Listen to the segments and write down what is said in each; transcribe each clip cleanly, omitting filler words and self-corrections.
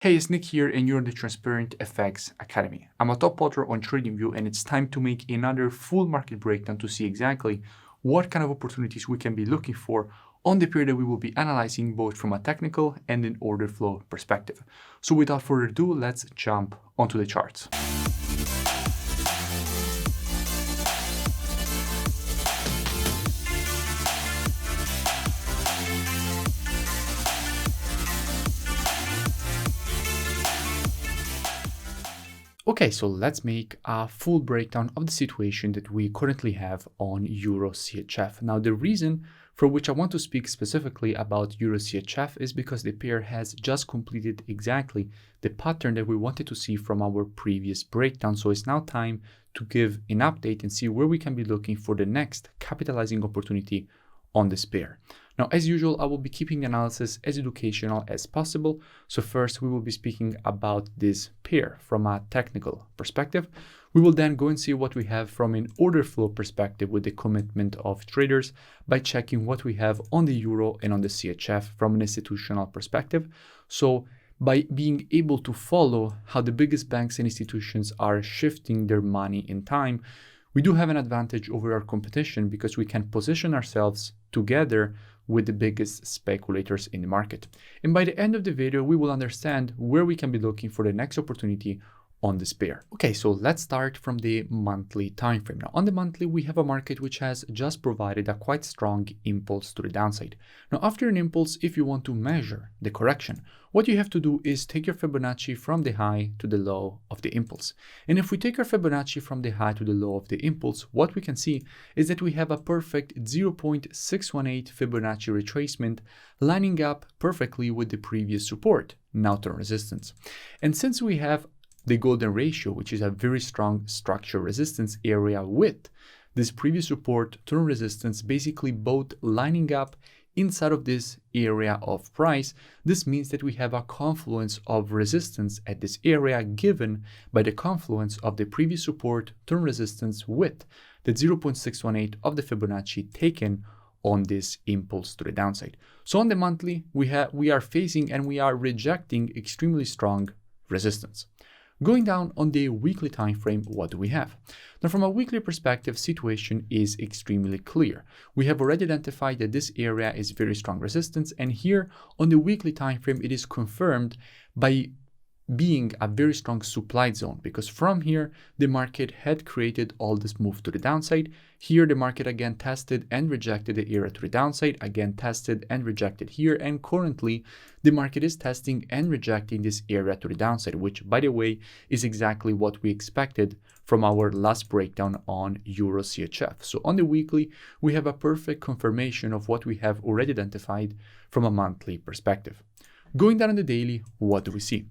Hey, it's Nick here and you're in the Transparent FX Academy. I'm a top author on TradingView and it's time to make another full market breakdown to see exactly what kind of opportunities we can be looking for on the period that we will be analyzing both from a technical and an order flow perspective. So without further ado, let's jump onto the charts. Okay, so let's make a full breakdown of the situation that we currently have on Euro CHF. Now, the reason for which I want to speak specifically about Euro CHF is because the pair has just completed exactly the pattern that we wanted to see from our previous breakdown. So it's now time to give an update and see where we can be looking for the next capitalizing opportunity on this pair. Now, as usual, I will be keeping the analysis as educational as possible. So first, we will be speaking about this pair from a technical perspective. We will then go and see what we have from an order flow perspective with the commitment of traders by checking what we have on the Euro and on the CHF from an institutional perspective. So by being able to follow how the biggest banks and institutions are shifting their money in time, we do have an advantage over our competition because we can position ourselves together with the biggest speculators in the market. And by the end of the video, we will understand where we can be looking for the next opportunity on this pair. Okay, so let's start from the monthly time frame. Now, on the monthly, we have a market which has just provided a quite strong impulse to the downside. Now, after an impulse, if you want to measure the correction, what you have to do is take your Fibonacci from the high to the low of the impulse. And if we take our Fibonacci from the high to the low of the impulse, what we can see is that we have a perfect 0.618 Fibonacci retracement lining up perfectly with the previous support, now turn resistance. And since we have the golden ratio, which is a very strong structure resistance area with this previous support, turn resistance, basically both lining up inside of this area of price, this means that we have a confluence of resistance at this area given by the confluence of the previous support, turn resistance with the 0.618 of the Fibonacci taken on this impulse to the downside. So on the monthly, we are facing and we are rejecting extremely strong resistance. Going down on the weekly time frame, what do we have? Now, from a weekly perspective, situation is extremely clear. We have already identified that this area is very strong resistance, and here on the weekly time frame, it is confirmed by being a very strong supply zone, because from here the market had created all this move to the downside. Here the market again tested and rejected the area to the downside, again tested and rejected here, and currently the market is testing and rejecting this area to the downside, which by the way is exactly what we expected from our last breakdown on Euro CHF. So on the weekly, we have a perfect confirmation of what we have already identified from a monthly perspective. Going down on the daily, what do we see?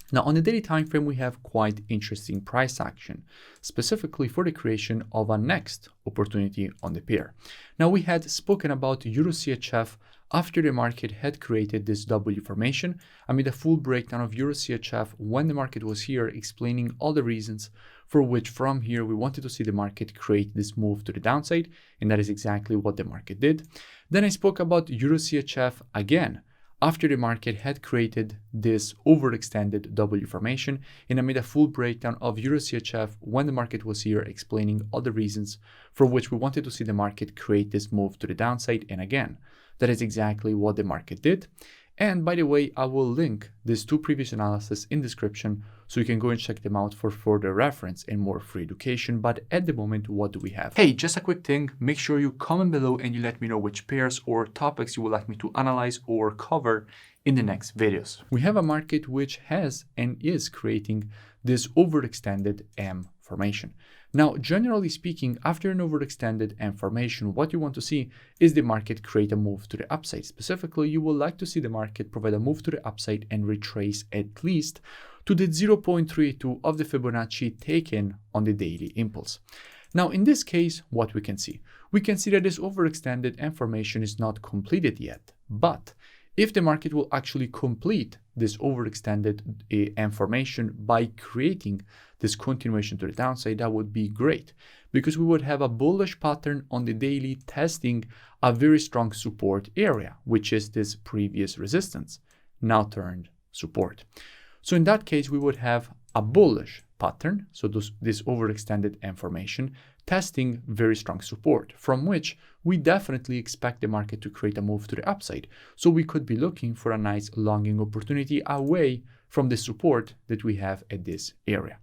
Now, on the daily time frame, we have quite interesting price action, specifically for the creation of a next opportunity on the pair. Now, we had spoken about Euro CHF after the market had created this W formation. I made a full breakdown of Euro CHF when the market was here, explaining all the reasons for which from here we wanted to see the market create this move to the downside, and that is exactly what the market did. Then I spoke about Euro CHF again after the market had created this overextended W formation, and I made a full breakdown of Euro CHF when the market was here, explaining all the reasons for which we wanted to see the market create this move to the downside. And again, that is exactly what the market did. And by the way, I will link these two previous analyses in description so you can go and check them out for further reference and more free education. But at the moment, what do we have? Hey, just a quick thing. Make sure you comment below and you let me know which pairs or topics you would like me to analyze or cover in the next videos. We have a market which has and is creating this overextended M formation. Now, generally speaking, after an overextended M formation, what you want to see is the market create a move to the upside. Specifically, you would like to see the market provide a move to the upside and retrace at least to the 0.32 of the Fibonacci taken on the daily impulse. Now, in this case, what we can see? We can see that this overextended M formation is not completed yet, but if the market will actually complete this overextended M formation by creating this continuation to the downside, that would be great, because we would have a bullish pattern on the daily testing a very strong support area, which is this previous resistance, now turned support. So in that case, we would have a bullish pattern, so this overextended information, testing very strong support, from which we definitely expect the market to create a move to the upside. So we could be looking for a nice longing opportunity away from the support that we have at this area.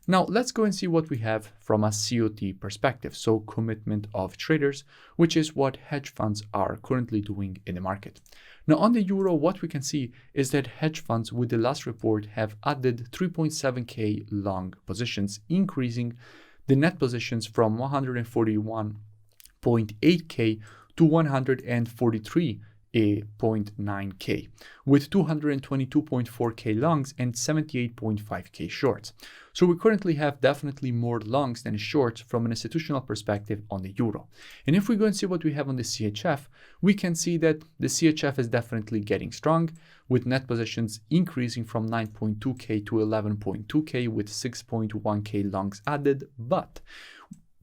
Now let's go and see what we have from a COT perspective, so commitment of traders, which is what hedge funds are currently doing in the market. Now on the euro, what we can see is that hedge funds with the last report have added 3.7k long positions, increasing the net positions from 141.8k to 143.9k, with 222.4k longs and 78.5k shorts. So we currently have definitely more longs than shorts from an institutional perspective on the euro. And if we go and see what we have on the CHF, we can see that the CHF is definitely getting strong, with net positions increasing from 9.2k to 11.2k with 6.1k longs added, but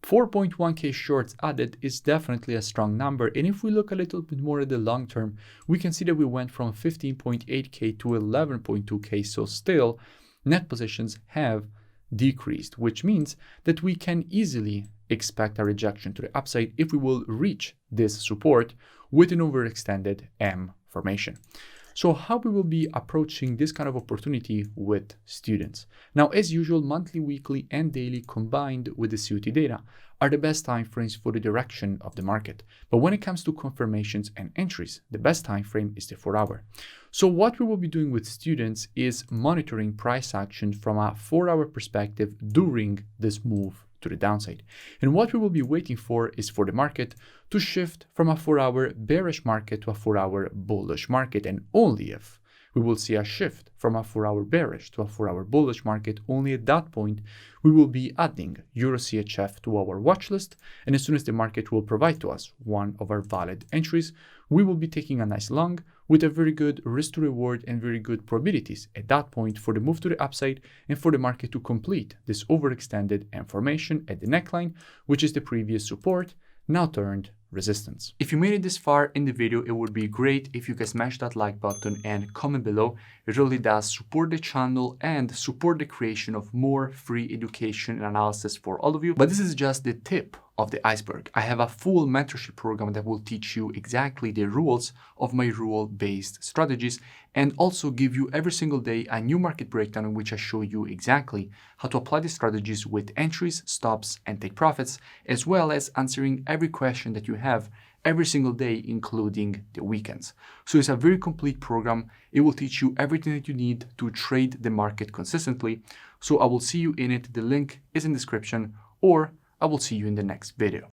4.1k shorts added is definitely a strong number. And if we look a little bit more at the long term, we can see that we went from 15.8k to 11.2k. So still, net positions have decreased, which means that we can easily expect a rejection to the upside if we will reach this support with an overextended M formation. So how we will be approaching this kind of opportunity with students? Now, as usual, monthly, weekly, and daily combined with the COT data are the best time frames for the direction of the market. But when it comes to confirmations and entries, the best time frame is the 4-hour. So what we will be doing with students is monitoring price action from a 4-hour perspective during this move to the downside. And what we will be waiting for is for the market to shift from a 4-hour bearish market to a 4-hour bullish market. And only if we will see a shift from a 4-hour bearish to a 4-hour bullish market, only at that point we will be adding Euro CHF to our watch list. And as soon as the market will provide to us one of our valid entries, we will be taking a nice long with a very good risk to reward and very good probabilities at that point for the move to the upside and for the market to complete this overextended M formation at the neckline, which is the previous support, now turned resistance. If you made it this far in the video, it would be great if you can smash that like button and comment below. It really does support the channel and support the creation of more free education and analysis for all of you. But this is just the tip of the iceberg. I have a full mentorship program that will teach you exactly the rules of my rule-based strategies and also give you every single day a new market breakdown in which I show you exactly how to apply the strategies with entries, stops, and take profits, as well as answering every question that you have every single day, including the weekends. So it's a very complete program. It will teach you everything that you need to trade the market consistently. So I will see you in it. The link is in the description, or I will see you in the next video.